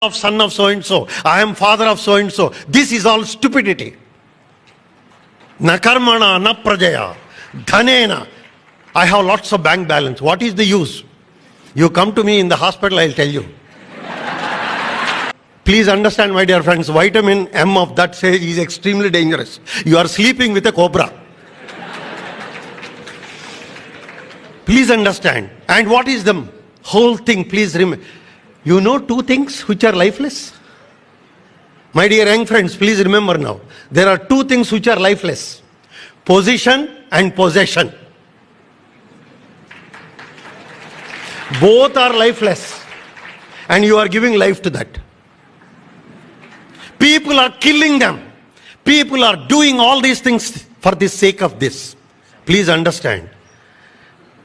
of son of so and so, I am father of so and so. This is all stupidity. Na karmana, na prajaya, dhanena. I have lots of bank balance. What is the use? You come to me in the hospital, I'll tell you. Please understand, my dear friends, vitamin M of that stage is extremely dangerous. You are sleeping with a cobra. Please understand. And what is the whole thing? Please remember. You know two things which are lifeless? My dear young friends, please remember now. There are two things which are lifeless. Position and possession. Both are lifeless. And you are giving life to that. People are killing them. People are doing all these things for the sake of this. Please understand.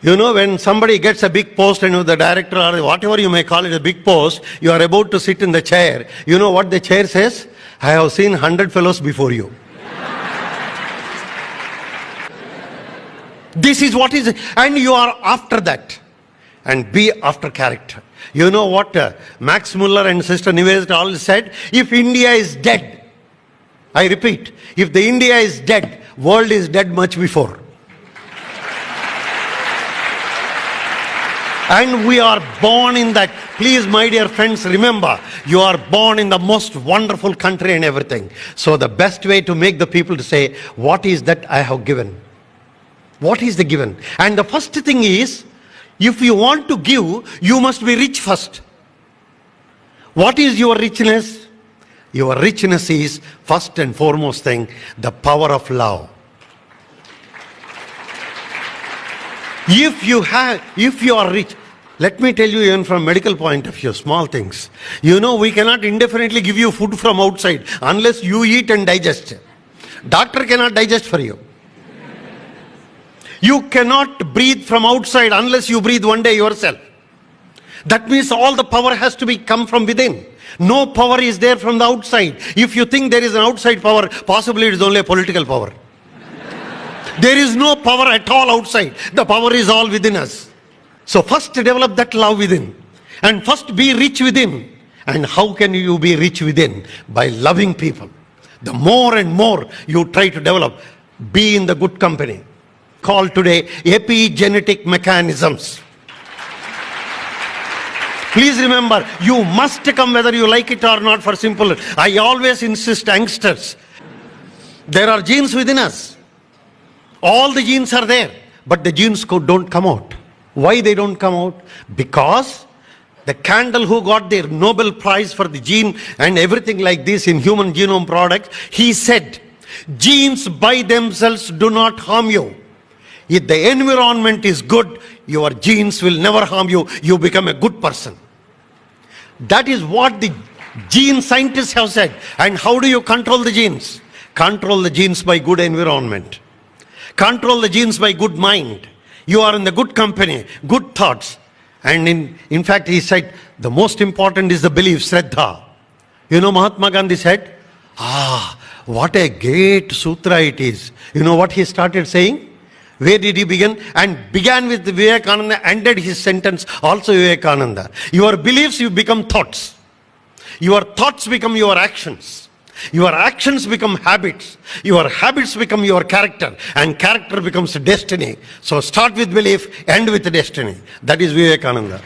You know, when somebody gets a big post and the director or whatever you may call it, a big post, you are about to sit in the chair. You know what the chair says? I have seen 100 fellows before you. This is what is, and you are after that. And be after character. You know what Max Muller and Sister Nivedita all said? If India is dead, I repeat, if the India is dead, world is dead much before. And we are born in that. Please, my dear friends, remember, you are born in the most wonderful country and everything. So the best way to make the people to say, what is that I have given? What is the given? And the first thing is, if you want to give, you must be rich first. What is your richness? Your richness is, first and foremost thing, the power of love. If you are rich, let me tell you even from medical point of view, small things. You know, we cannot indefinitely give you food from outside unless you eat and digest. Doctor cannot digest for you. You cannot breathe from outside unless you breathe one day yourself. That means all the power has to come from within. No power is there from the outside. If you think there is an outside power, possibly it is only a political power. There is no power at all outside. The power is all within us. So first develop that love within. And first be rich within. And how can you be rich within? By loving people. The more and more you try to develop, be in the good company. Called today epigenetic mechanisms. Please remember, you must come whether you like it or not for simple. I always insist, youngsters, there are genes within us. All the genes are there, but the genes don't come out. Why they don't come out? Because the Candle who got the Nobel Prize for the gene and everything like this in human genome product, he said, genes by themselves do not harm you. If the environment is good, your genes will never harm you. You become a good person. That is what the gene scientists have said. And how do you control the genes? Control the genes by good environment. Control the genes by good mind. You are in the good company, good thoughts. And in fact, he said, the most important is the belief, Shraddha. You know, Mahatma Gandhi said, what a great sutra it is. You know what he started saying? Where did he begin? And began with Vivekananda, ended his sentence also Vivekananda. Your beliefs, you become thoughts. Your thoughts become your actions. Your actions become habits. Your habits become your character. And character becomes destiny. So start with belief, end with destiny. That is Vivekananda.